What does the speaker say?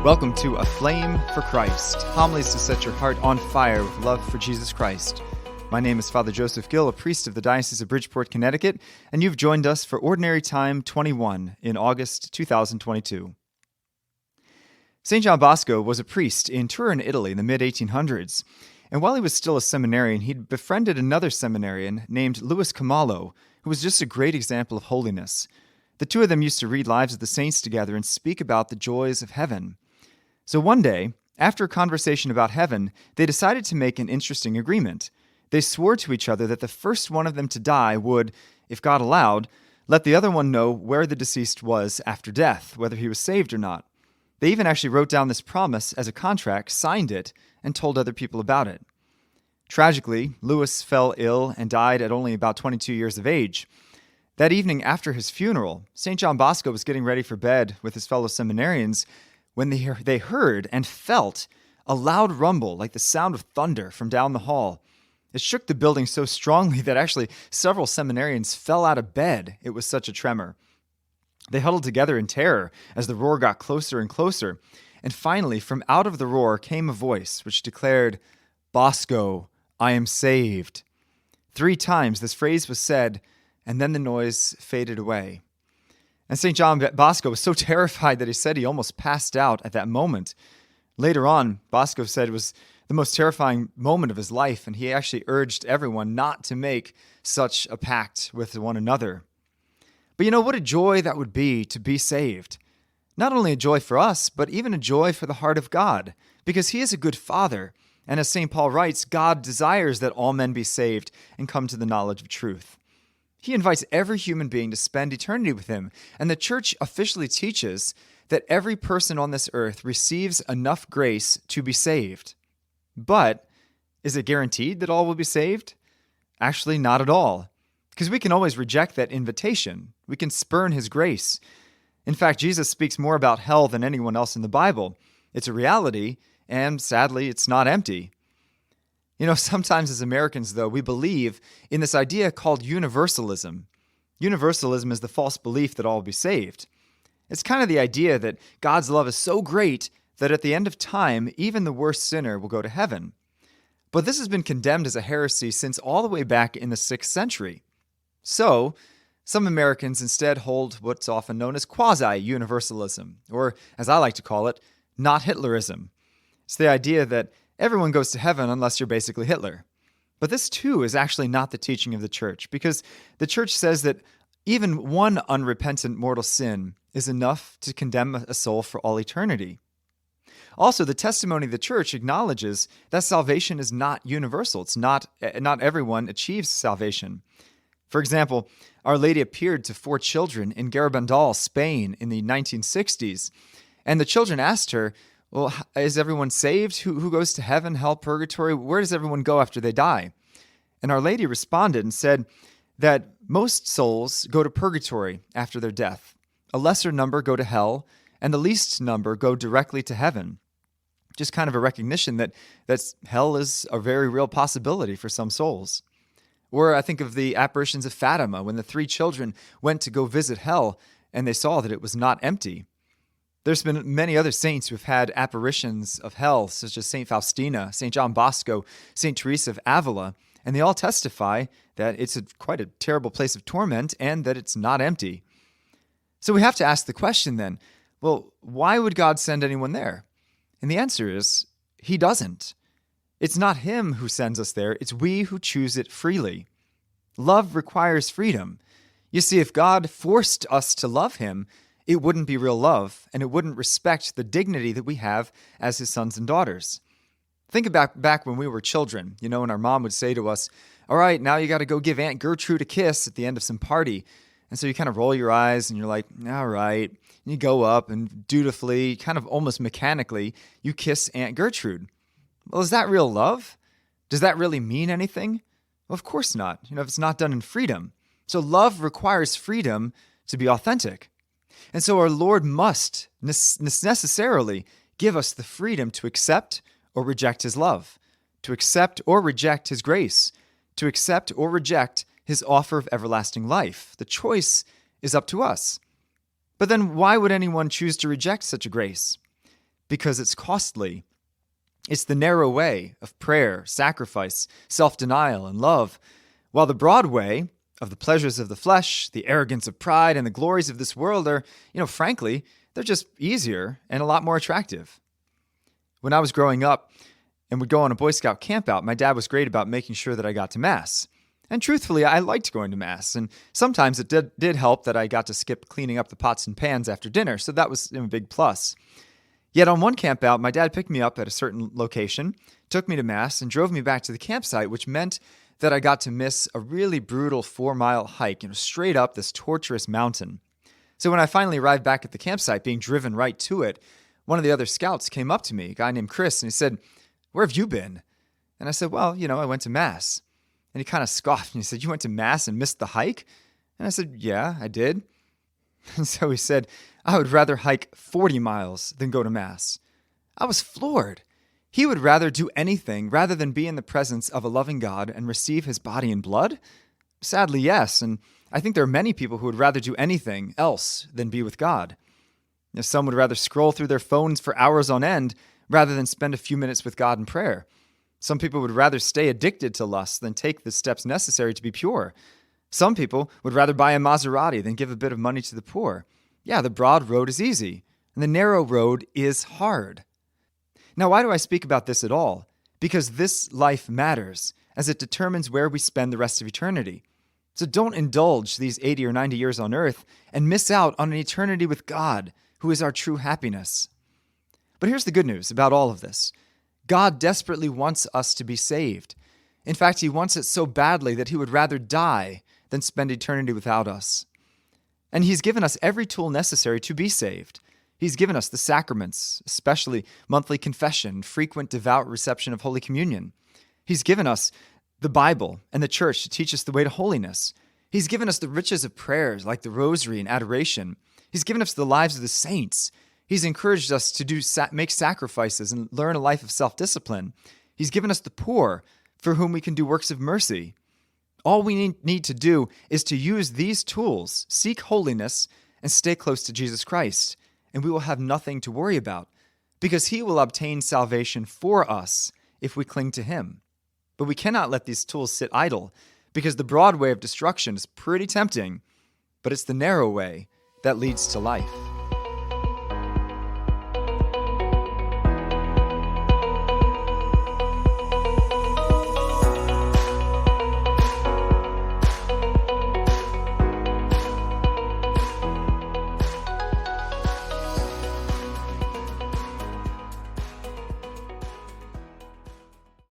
Welcome to Aflame for Christ, homilies to set your heart on fire with love for Jesus Christ. My name is Father Joseph Gill, a priest of the Diocese of Bridgeport, Connecticut, and you've joined us for Ordinary Time 21 in August 2022. St. John Bosco was a priest in Turin, Italy in the mid-1800s, and while he was still a seminarian, he'd befriended another seminarian named Louis Camallo, who was just a great example of holiness. The two of them used to read Lives of the Saints together and speak about the joys of heaven. So one day, after a conversation about heaven, they decided to make an interesting agreement. They swore to each other that the first one of them to die would, if God allowed, let the other one know where the deceased was after death, whether he was saved or not. They even actually wrote down this promise as a contract, signed it, and told other people about it. Tragically, Louis fell ill and died at only about 22 years of age. That evening after his funeral, St. John Bosco was getting ready for bed with his fellow seminarians when they heard and felt a loud rumble like the sound of thunder from down the hall. It shook the building so strongly that actually several seminarians fell out of bed. It was such a tremor. They huddled together in terror as the roar got closer and closer. And finally, from out of the roar came a voice which declared, "Bosco, I am saved." 3 times this phrase was said, and then the noise faded away. And St. John Bosco was so terrified that he said he almost passed out at that moment. Later on, Bosco said it was the most terrifying moment of his life, and he actually urged everyone not to make such a pact with one another. But what a joy that would be to be saved. Not only a joy for us, but even a joy for the heart of God, because he is a good Father. And as St. Paul writes, God desires that all men be saved and come to the knowledge of truth. He invites every human being to spend eternity with him, and the Church officially teaches that every person on this earth receives enough grace to be saved. But is it guaranteed that all will be saved? Actually, not at all, because we can always reject that invitation. We can spurn his grace. In fact, Jesus speaks more about hell than anyone else in the Bible. It's a reality, and sadly, it's not empty. Sometimes as Americans, though, we believe in this idea called universalism. Universalism is the false belief that all will be saved. It's kind of the idea that God's love is so great that at the end of time, even the worst sinner will go to heaven. But this has been condemned as a heresy since all the way back in the 6th century. So, some Americans instead hold what's often known as quasi-universalism, or as I like to call it, not Hitlerism. It's the idea that everyone goes to heaven unless you're basically Hitler. But this too is actually not the teaching of the Church, because the Church says that even one unrepentant mortal sin is enough to condemn a soul for all eternity. Also, the testimony of the Church acknowledges that salvation is not universal. It's not everyone achieves salvation. For example, Our Lady appeared to 4 children in Garabandal, Spain in the 1960s, and the children asked her, "Well, is everyone saved? Who goes to heaven, hell, purgatory? Where does everyone go after they die?" And Our Lady responded and said that most souls go to purgatory after their death. A lesser number go to hell, and the least number go directly to heaven. Just kind of a recognition that hell is a very real possibility for some souls. Or I think of the apparitions of Fatima when the 3 children went to go visit hell and they saw that it was not empty. There's been many other saints who have had apparitions of hell, such as St. Faustina, St. John Bosco, St. Teresa of Avila, and they all testify that it's quite a terrible place of torment and that it's not empty. So we have to ask the question then, well, why would God send anyone there? And the answer is, he doesn't. It's not him who sends us there, it's we who choose it freely. Love requires freedom. You see, if God forced us to love him, it wouldn't be real love, and it wouldn't respect the dignity that we have as his sons and daughters. Think about back when we were children, and our mom would say to us, "All right, now you got to go give Aunt Gertrude a kiss at the end of some party." And so you kind of roll your eyes and you're like, "All right." And you go up and dutifully, kind of almost mechanically, you kiss Aunt Gertrude. Well, is that real love? Does that really mean anything? Well, of course not, if it's not done in freedom. So love requires freedom to be authentic. And so our Lord must necessarily give us the freedom to accept or reject his love, to accept or reject his grace, to accept or reject his offer of everlasting life. The choice is up to us. But then why would anyone choose to reject such a grace? because it's costly. It's the narrow way of prayer, sacrifice, self-denial, and love, while the broad way of the pleasures of the flesh, the arrogance of pride, and the glories of this world are, frankly, they're just easier and a lot more attractive. When I was growing up and would go on a Boy Scout campout, my dad was great about making sure that I got to Mass. And truthfully, I liked going to Mass, and sometimes it did help that I got to skip cleaning up the pots and pans after dinner, so that was a big plus. Yet on one campout, my dad picked me up at a certain location, took me to Mass, and drove me back to the campsite, which meant that I got to miss a really brutal 4-mile hike, straight up this torturous mountain. So when I finally arrived back at the campsite, being driven right to it, one of the other scouts came up to me, a guy named Chris, and he said, "Where have you been?" And I said, "Well, I went to Mass." And he kind of scoffed, and he said, "You went to Mass and missed the hike?" And I said, "Yeah, I did." And so he said, "I would rather hike 40 miles than go to Mass." I was floored. He would rather do anything rather than be in the presence of a loving God and receive his body and blood? Sadly, yes, and I think there are many people who would rather do anything else than be with God. Some would rather scroll through their phones for hours on end rather than spend a few minutes with God in prayer. Some people would rather stay addicted to lust than take the steps necessary to be pure. Some people would rather buy a Maserati than give a bit of money to the poor. Yeah, the broad road is easy, and the narrow road is hard. Now, why do I speak about this at all? Because this life matters, as it determines where we spend the rest of eternity. So don't indulge these 80 or 90 years on earth and miss out on an eternity with God, who is our true happiness. But here's the good news about all of this. God desperately wants us to be saved. In fact, he wants it so badly that he would rather die than spend eternity without us. And he's given us every tool necessary to be saved. He's given us the sacraments, especially monthly confession, frequent devout reception of Holy Communion. He's given us the Bible and the church to teach us the way to holiness. He's given us the riches of prayers like the rosary and adoration. He's given us the lives of the saints. He's encouraged us to make sacrifices and learn a life of self-discipline. He's given us the poor for whom we can do works of mercy. All we need to do is to use these tools, seek holiness, and stay close to Jesus Christ, and we will have nothing to worry about, because he will obtain salvation for us if we cling to him. But we cannot let these tools sit idle, because the broad way of destruction is pretty tempting, but it's the narrow way that leads to life.